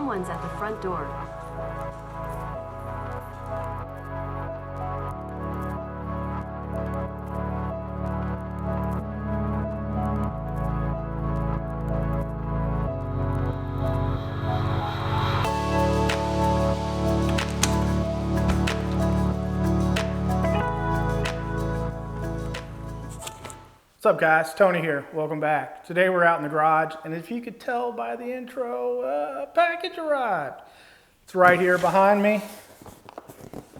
Someone's at the front door. What's up guys, Tony here, welcome back. Today we're out in the garage, and if you could tell by the intro, a package arrived. It's right here behind me.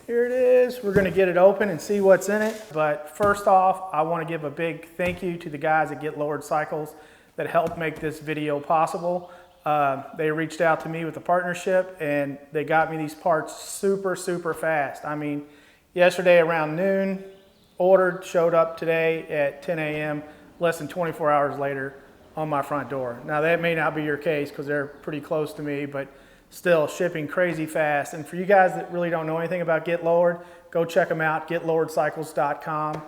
Here it is. We're gonna get it open and see what's in it. But first off, I wanna give a big thank you to the guys at Get Lowered Cycles that helped make this video possible. They reached out to me with a partnership and they got me these parts super fast. I mean, yesterday around noon, ordered, showed up today at 10 a.m., less than 24 hours later on my front door. Now that may not be your case because they're pretty close to me, but still shipping crazy fast. And for you guys that really don't know anything about Get Lowered, go check them out, getloweredcycles.com.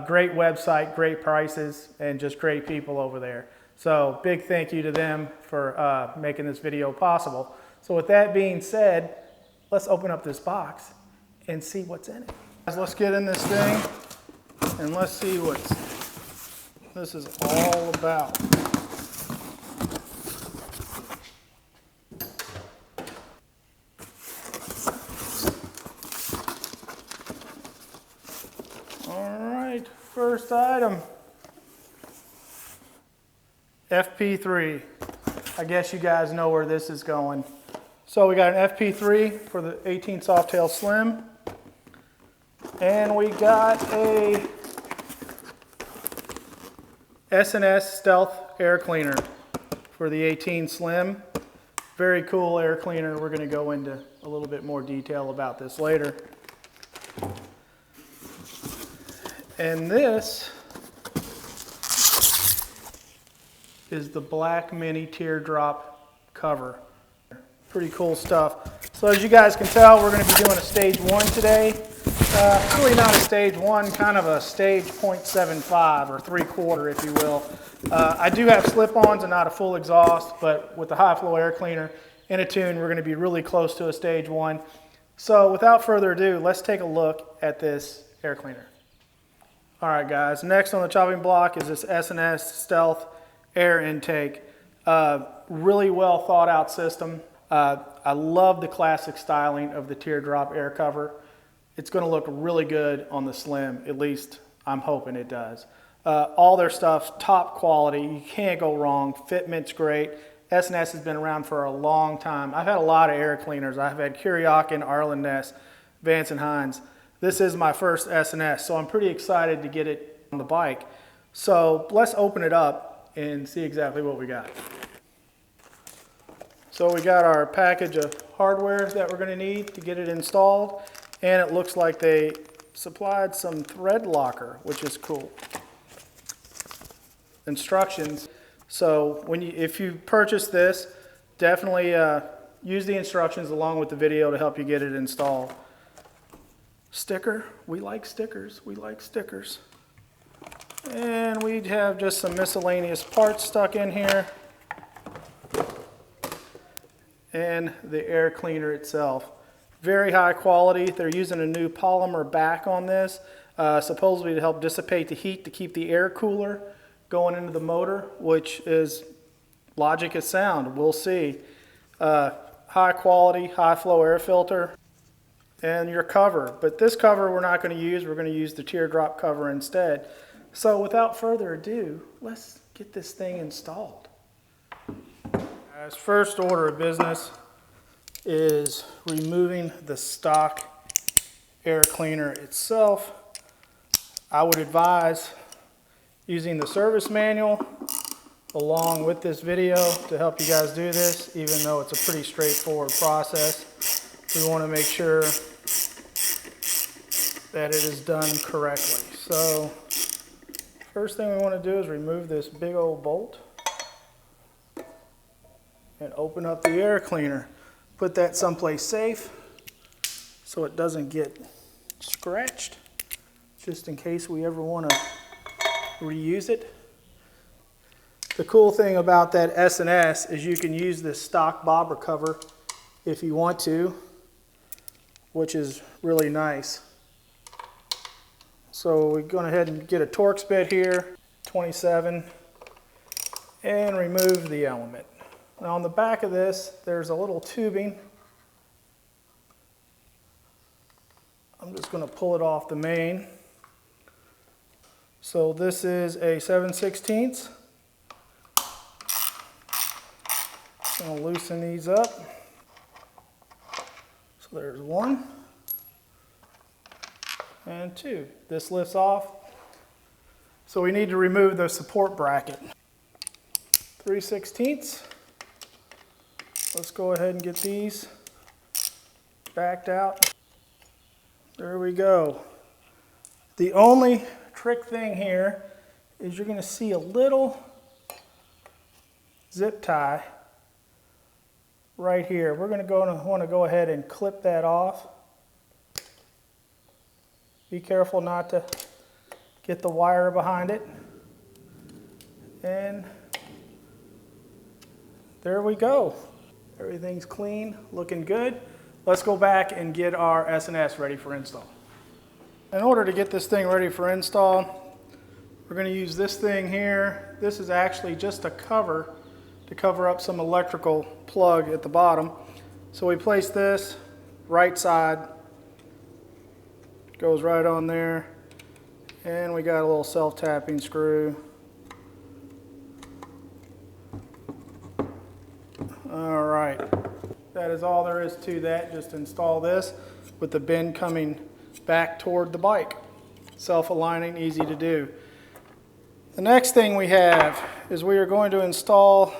Great website, great prices, and just great people over there. So big thank you to them for making this video possible. So with that being said, let's open up this box and see what's in it. Let's get in this thing and let's see what this is all about. All right, first item, FP3. I guess you guys know where this is going. So we got an FP3 for the 18 Softail Slim. And we got a S&S Stealth Air Cleaner for the 18 Slim. Very cool air cleaner. We're going to go into a little bit more detail about this later. And this is the black mini teardrop cover. Pretty cool stuff. So as you guys can tell, we're going to be doing a stage 1 today. Really not a stage 1, kind of a stage 0.75 or 3/4, if you will. I do have slip-ons and not a full exhaust, but with the high flow air cleaner in a tune, we're going to be really close to a stage 1. So without further ado, let's take a look at this air cleaner. All right, guys. Next on the chopping block is this S&S Stealth Air Intake. Really well thought out system. I love the classic styling of the teardrop air cover. It's going to look really good on the Slim, at least I'm hoping it does. All their stuff's top quality. You can't go wrong. Fitment's great. S&S has been around for a long time. I've had a lot of air cleaners. I've had Kuriokin, Arlen Ness, Vance & Hines. This is my first S&S, so I'm pretty excited to get it on the bike. So let's open it up and see exactly what we got. So we got our package of hardware that we're going to need to get it installed. And it looks like they supplied some thread locker, which is cool. Instructions. So if you purchase this, definitely use the instructions along with the video to help you get it installed. Sticker. We like stickers. We like stickers. And we have just some miscellaneous parts stuck in here. And the air cleaner itself. Very high quality. They're using a new polymer back on this, supposedly to help dissipate the heat to keep the air cooler going into the motor, which is logic is sound. We'll see. High quality, high flow air filter, and your cover. But this cover we're not going to use. We're going to use the teardrop cover instead. So without further ado, let's get this thing installed. As first order of business is removing the stock air cleaner itself. I would advise using the service manual along with this video to help you guys do this, even though it's a pretty straightforward process. We want to make sure that it is done correctly. So first thing we want to do is remove this big old bolt and open up the air cleaner. Put that someplace safe so it doesn't get scratched, just in case we ever want to reuse it. The cool thing about that S&S is you can use this stock bobber cover if you want to, which is really nice. So we're going ahead and get a Torx bit here, 27, and remove the element. Now on the back of this, there's a little tubing. I'm just going to pull it off the main. So this is a 7/16. I'm going to loosen these up. So there's 1 and 2. This lifts off. So we need to remove the support bracket. 3/16. Let's go ahead and get these backed out. There we go. The only trick thing here is you're going to see a little zip tie right here. We're going to want to go ahead and clip that off. Be careful not to get the wire behind it. And there we go. Everything's clean, looking good. Let's go back and get our S&S ready for install. In order to get this thing ready for install, we're going to use this thing here. This is actually just a cover to cover up some electrical plug at the bottom. So we place this right side, goes right on there, and we got a little self-tapping screw. All right, that is all there is to that. Just install this with the bin coming back toward the bike. Self-aligning, easy to do. The next thing we have is we are going to install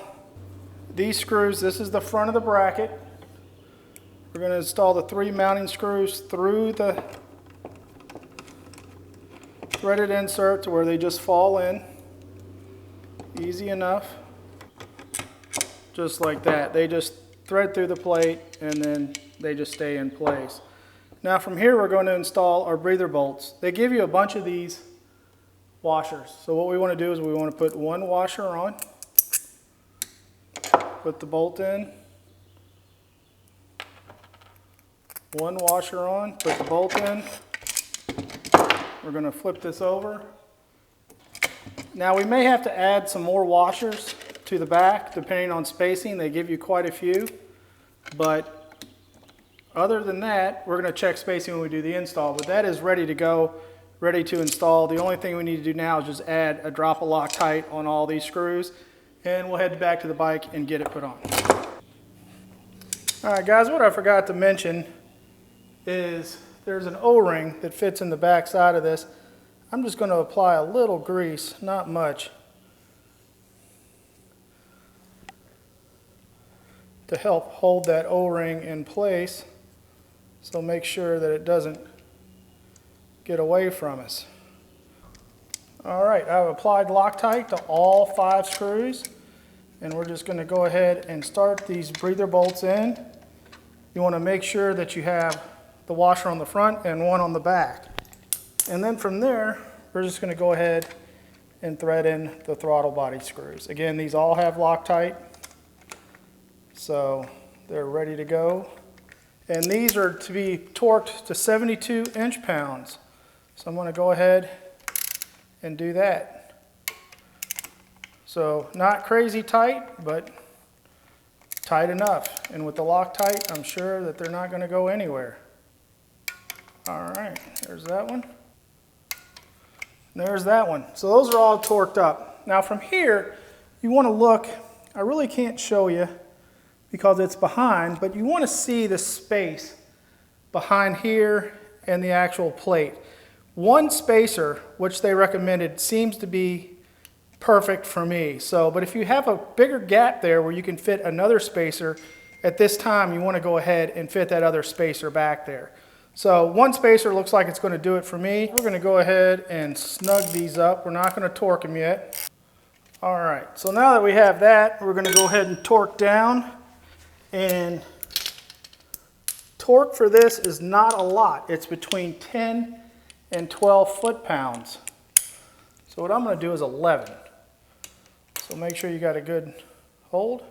these screws. This is the front of the bracket. We're going to install the 3 mounting screws through the threaded insert to where they just fall in. Easy enough. Just like that. They just thread through the plate and then they just stay in place. Now from here we're going to install our breather bolts. They give you a bunch of these washers. So what we want to do is we want to put 1 washer on. Put the bolt in. 1 washer on, put the bolt in. We're going to flip this over. Now we may have to add some more washers to the back depending on spacing. They give you quite a few, but other than that, we're going to check spacing when we do the install. But that is ready to go, ready to install. The only thing we need to do now is just add a drop of Loctite on all these screws, and we'll head back to the bike and get it put on. All right guys, what I forgot to mention is there's an O-ring that fits in the back side of this. I'm just going to apply a little grease, not much, to help hold that O-ring in place. So make sure that it doesn't get away from us. All right, I've applied Loctite to all 5 screws, and we're just going to go ahead and start these breather bolts in. You want to make sure that you have the washer on the front and 1 on the back. And then from there, we're just going to go ahead and thread in the throttle body screws. Again, these all have Loctite, so they're ready to go. And these are to be torqued to 72 inch-pounds. So I'm going to go ahead and do that. So not crazy tight, but tight enough. And with the Loctite, I'm sure that they're not going to go anywhere. All right, there's that one. There's that one. So those are all torqued up. Now from here, you want to look, I really can't show you because it's behind, but you want to see the space behind here and the actual plate. 1 spacer, which they recommended, seems to be perfect for me. So, but if you have a bigger gap there where you can fit another spacer, at this time you want to go ahead and fit that other spacer back there. So 1 spacer looks like it's going to do it for me. We're going to go ahead and snug these up. We're not going to torque them yet. All right, so now that we have that, we're going to go ahead and torque down. And torque for this is not a lot. It's between 10 and 12 foot-pounds. So what I'm going to do is 11. So make sure you got a good hold.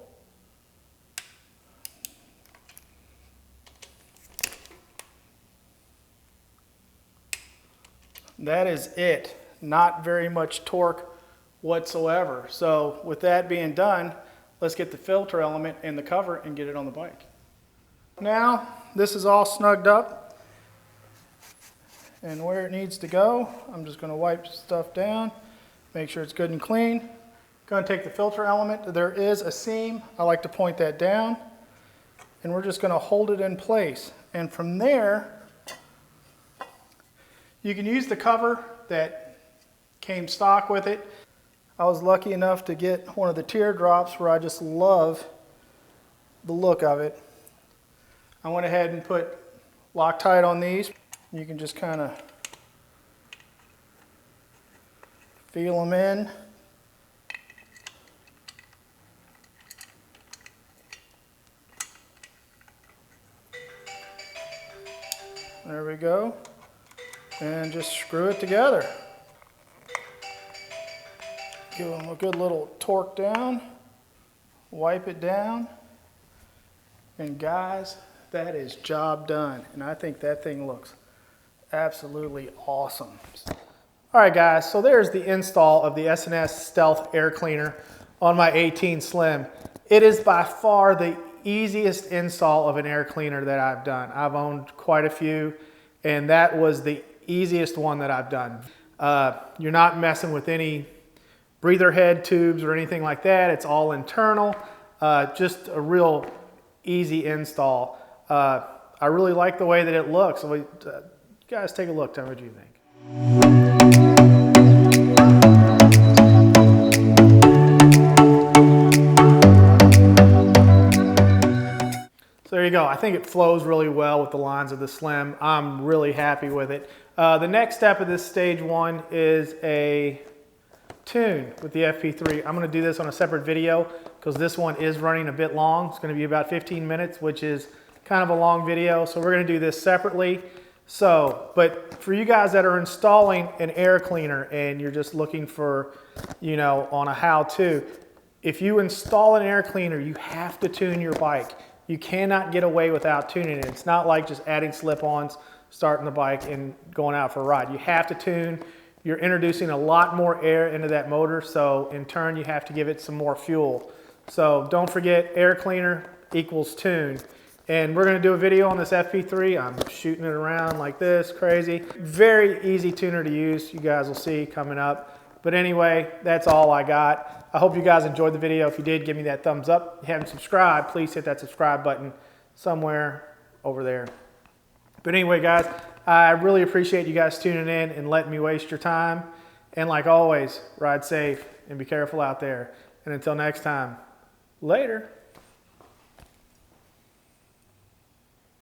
That is it. Not very much torque whatsoever. So with that being done, let's get the filter element and the cover and get it on the bike. Now this is all snugged up and where it needs to go. I'm just going to wipe stuff down, make sure it's good and clean. Going to take the filter element. There is a seam. I like to point that down, and we're just going to hold it in place. And from there, you can use the cover that came stock with it. I was lucky enough to get one of the teardrops where I just love the look of it. I went ahead and put Loctite on these. You can just kind of feel them in. There we go. And just screw it together. Give them a good little torque down. Wipe it down. And guys, that is job done. And I think that thing looks absolutely awesome. All right guys, so there's the install of the S&S Stealth Air Cleaner on my 18 Slim. It is by far the easiest install of an air cleaner that I've done. I've owned quite a few, and that was the easiest one that I've done. You're not messing with any breather head tubes or anything like that. It's all internal. Just a real easy install. I really like the way that it looks. So guys, take a look. Tell me what you think. So there you go. I think it flows really well with the lines of the Slim. I'm really happy with it. The next step of this stage one is a tune with the FP3. I'm going to do this on a separate video because this one is running a bit long. It's going to be about 15 minutes, which is kind of a long video. So we're going to do this separately. So, but for you guys that are installing an air cleaner and you're just looking for, you know, on a how-to, if you install an air cleaner, you have to tune your bike. You cannot get away without tuning it. It's not like just adding slip-ons, starting the bike and going out for a ride. You have to tune. You're introducing a lot more air into that motor, so in turn you have to give it some more fuel. So don't forget, air cleaner equals tune. And we're going to do a video on this FP3. I'm shooting it around like this, crazy. Very easy tuner to use. You guys will see coming up. But anyway, that's all I got. I hope you guys enjoyed the video. If you did, give me that thumbs up. If you haven't subscribed, please hit that subscribe button somewhere over there. But anyway, guys, I really appreciate you guys tuning in and letting me waste your time. And like always, ride safe and be careful out there. And until next time, later.